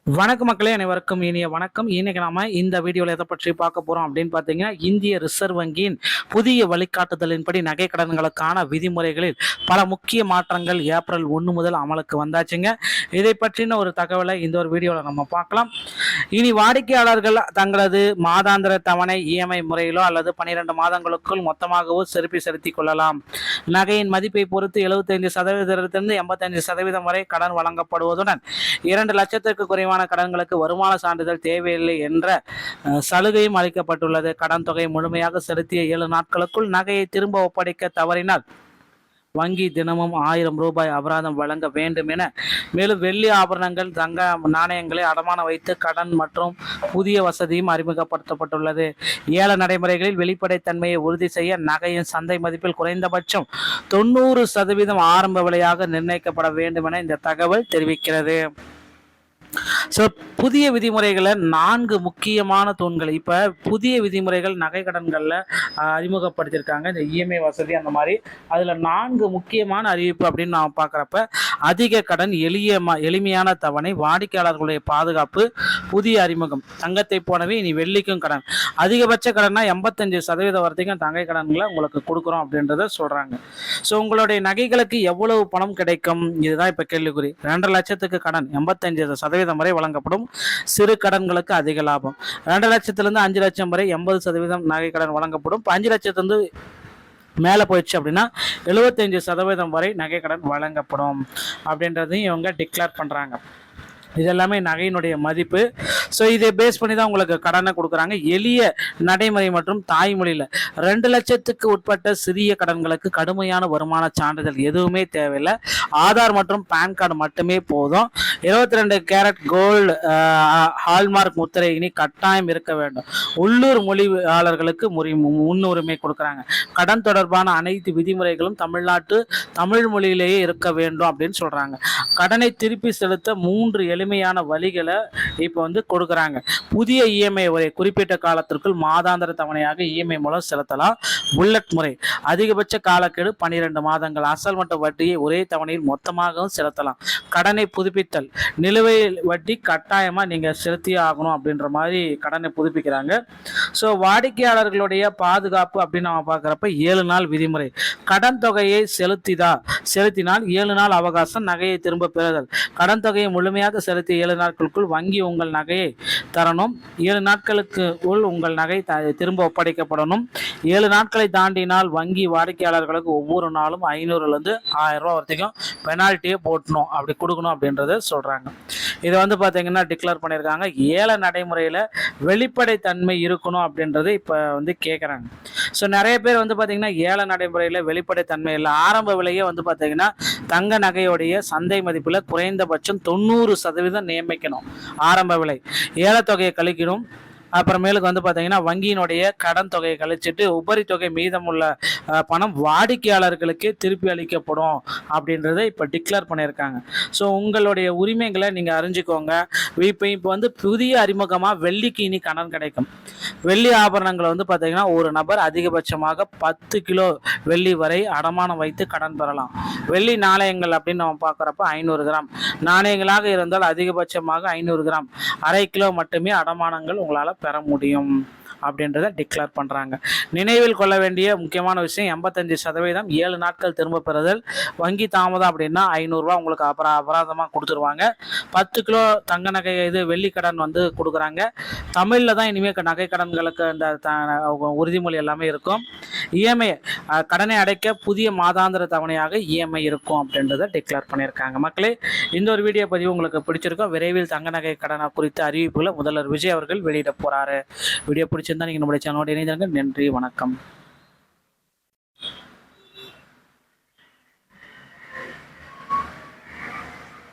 வணக்கம் மக்களே, அனைவருக்கும் இனிய வணக்கம். இன்னைக்கு நாம இந்த வீடியோவில் எதை பற்றி பார்க்க போறோம் அப்படின்னு பார்த்தீங்கன்னா, இந்திய ரிசர்வ் வங்கியின் புதிய வழிகாட்டுதலின்படி நகை கடன்களுக்கான விதிமுறைகளில் பல முக்கிய மாற்றங்கள் ஏப்ரல் 1 முதல் அமலுக்கு வந்தாச்சுங்க. இதை பற்றின ஒரு தகவலை இந்த ஒரு வீடியோவில் நம்ம பார்க்கலாம். இனி வாடிக்கையாளர்கள் தங்களது மாதாந்திர தவணை இஎம்ஐ முறையிலோ அல்லது 12 மாதங்களுக்குள் மொத்தமாகவோ திருப்பி செலுத்திக் கொள்ளலாம். நகையின் மதிப்பை பொறுத்து 75% 85% வரை கடன் வழங்கப்படுவதுடன் 2 லட்சத்திற்கு குறைவான கடன்களுக்கு வருமான சான்றிதழ் தேவையில்லை என்ற சலுகையும் அளிக்கப்பட்டுள்ளது. கடன் தொகை முழுமையாக செலுத்திய 7 நாட்களுக்குள் நகையை திரும்ப ஒப்படைக்க தவறினால் வங்கி தினமும் 1000 ரூபாய் அபராதம் வழங்க வேண்டும் என, மேலும் வெள்ளி ஆபரணங்கள், தங்க நாணயங்களை அடமான வைத்து கடன் மற்றும் புதிய வசதியும் அறிமுகப்படுத்தப்பட்டுள்ளது. ஏல நடைமுறைகளில் வெளிப்படைத்தன்மையை உறுதி செய்ய நகையின் சந்தை மதிப்பில் குறைந்தபட்சம் 90% ஆரம்ப விலையாக நிர்ணயிக்கப்பட வேண்டும் என இந்த தகவல் தெரிவிக்கிறது. புதிய விதிமுறைகளை 4 முக்கியமான தூண்கள் இப்போ புதிய விதிமுறைகள் நகை கடன்களில் அறிமுகப்படுத்தியிருக்காங்க. இந்த இஎம்ஐ வசதி அந்த மாதிரி அதில் 4 முக்கியமான அறிவிப்பு அப்படின்னு நான் பார்க்குறப்ப, அதிக கடன், எளிமையான தவணை, வாடிக்கையாளர்களுடைய பாதுகாப்பு, புதிய அறிமுகம், தங்கத்தை போனவே இனி வெள்ளிக்கும் கடன், அதிகபட்ச கடன்னா 85% வரைக்கும் தங்கை கடன்களை உங்களுக்கு கொடுக்குறோம் அப்படின்றத சொல்கிறாங்க. ஸோ உங்களுடைய நகைகளுக்கு எவ்வளவு பணம் கிடைக்கும், இதுதான் இப்போ கேள்விக்குறி. 2 லட்சத்துக்கு கடன் 85% வரை வழங்கப்படும். சிறு கடன்களுக்கு அதிக லாபம். 2 லட்சத்திலிருந்து 5 லட்சம் வரை 80% நகை கடன் வழங்கப்படும். 5 லட்சத்திலிருந்து மேலே போயிடுச்சு அப்படின்னா 75% வரை நகை கடன் வழங்கப்படும் அப்படின்றதையும் இவங்க டிக்ளேர் பண்ணுறாங்க. இது எல்லாமே நகையினுடைய மதிப்பு. ஸோ இதை பேஸ் பண்ணி தான் உங்களுக்கு கடனை கொடுக்குறாங்க. எளிய நடைமுறை மற்றும் தாய்மொழியில் 2 லட்சத்துக்கு உட்பட்ட சிறிய கடன்களுக்கு கடுமையான வருமான சான்றிதழ் எதுவுமே தேவையில்லை. ஆதார் மற்றும் பேன் கார்டு மட்டுமே போதும். 22 கேரட் கோல்டு ஹால்மார்க் முத்திரை இனி கட்டாயம் இருக்க வேண்டும். உள்ளூர் மொழியாளர்களுக்கு முன்னுரிமை கொடுக்குறாங்க. கடன் தொடர்பான அனைத்து விதிமுறைகளும் தமிழ் மொழியிலேயே இருக்க வேண்டும் அப்படின்னு சொல்கிறாங்க. கடனை திருப்பி செலுத்த 3 எளிமையான வழிகளை இப்போ கொடுக்குறாங்க. புதிய இஎம்ஐ முறை, குறிப்பிட்ட காலத்திற்குள் மாதாந்திர தவணையாக இஎம்ஐ மூலம் செலுத்தலாம். புல்லட் முறை, அதிகபட்ச காலக்கெடு 12 மாதங்கள், அசல் மற்றும் வட்டியை ஒரே தவணையில் மொத்தமாகவும் செலுத்தலாம். கடனை புதுப்பித்தல், நிலுவையில் வட்டி கட்டாயமாக நீங்கள் செலுத்தியே ஆகணும் அப்படின்ற மாதிரி கடனை புதுப்பிக்கிறாங்க. ஸோ வாடிக்கையாளர்களுடைய பாதுகாப்பு அப்படின்னு நம்ம பார்க்குறப்ப 7 நாள் விதிமுறை. கடன் தொகையை செலுத்தினால் 7 நாள் அவகாசம், நகையை திரும்ப பெறுதல். கடன் தொகையை முழுமையாக செலுத்திய 7 நாட்களுக்குள் வங்கி உங்கள் நகையை தரணும். 7 நாட்களுக்கு உள் உங்கள் நகை திரும்ப ஒப்படைக்கப்படணும். 7 நாட்களை தாண்டினால் வங்கி வாடிக்கையாளர்களுக்கு ஒவ்வொரு நாளும் 500லேருந்து 1000 ரூபா வரைக்கும் பெனால்ட்டியே போட்டணும், அப்படி கொடுக்கணும் அப்படின்றத சொல்கிறாங்க. இதை பார்த்தீங்கன்னா டிக்ளேர் பண்ணியிருக்காங்க. ஏல நடைமுறையில் வெளிப்படைத்தன்மை இருக்கணும் அப்படின்றது இப்போ கேட்குறாங்க. ஸோ நிறைய பேர் பார்த்தீங்கன்னா ஏல நடைமுறையில் வெளிப்படைத்தன்மை இல்லை. ஆரம்ப விலையே பார்த்தீங்கன்னா தங்க நகையுடைய சந்தை மதிப்பில் குறைந்தபட்சம் 90% நியமிக்கணும். ஆரம்ப விலை ஏலத்தொகையை கழிக்கணும். அப்புறமேலுக்கு பார்த்தீங்கன்னா வங்கியினுடைய கடன் தொகையை கழிச்சிட்டு உபரி தொகை மீதமுள்ள பணம் வாடிக்கையாளர்களுக்கே திருப்பி அளிக்கப்படும் அப்படின்றத இப்போ டிக்ளேர் பண்ணியிருக்காங்க. ஸோ உங்களுடைய உரிமைகளை நீங்கள் அறிஞ்சிக்கோங்க. இப்போ புதிய அறிமுகமாக வெள்ளிக்கு இனி கடன் கிடைக்கும். வெள்ளி ஆபரணங்களை பார்த்தீங்கன்னா ஒரு நபர் அதிகபட்சமாக 10 கிலோ வெள்ளி வரை அடமானம் வைத்து கடன் பெறலாம். வெள்ளி நாணயங்கள் அப்படின்னு நம்ம பார்க்குறப்ப 500 கிராம் நாணயங்களாக இருந்தால் அதிகபட்சமாக 500 கிராம், அரை கிலோ மட்டுமே அடமானங்கள் உங்களால் பெற முடியும் அப்படின்றத டிக்ளேர் பண்ணுறாங்க. நினைவில் கொள்ள வேண்டிய முக்கியமான விஷயம், 85% 7 நாட்கள் திரும்ப பெறுதல். வங்கி தாமதம் அப்படின்னா 500 ரூபா உங்களுக்கு அபராதமாக கொடுத்துருவாங்க. 10 கிலோ தங்க நகை வெள்ளி கடன் கொடுக்குறாங்க. தமிழில் தான் இனிமேல் நகை கடன்களுக்கு இந்த உறுதிமொழி எல்லாமே இருக்கும். இஎம்ஐ கடனை அடைக்க புதிய மாதாந்திர தவணையாக இஎம்ஐ இருக்கும் அப்படின்றத டிக்ளேர் பண்ணியிருக்காங்க. மக்களே, இந்த ஒரு வீடியோ பதிவு உங்களுக்கு பிடிச்சிருக்கும். விரைவில் தங்க நகை கடனை குறித்த அறிவிப்புகளை முதல்வர் விஜய் அவர்கள் வெளியிட போகிறாரு. வீடியோ பிடிச்சிருந்தா நீங்கள் நம்முடைய சேனலோடு இணைந்தாங்க. நன்றி, வணக்கம்.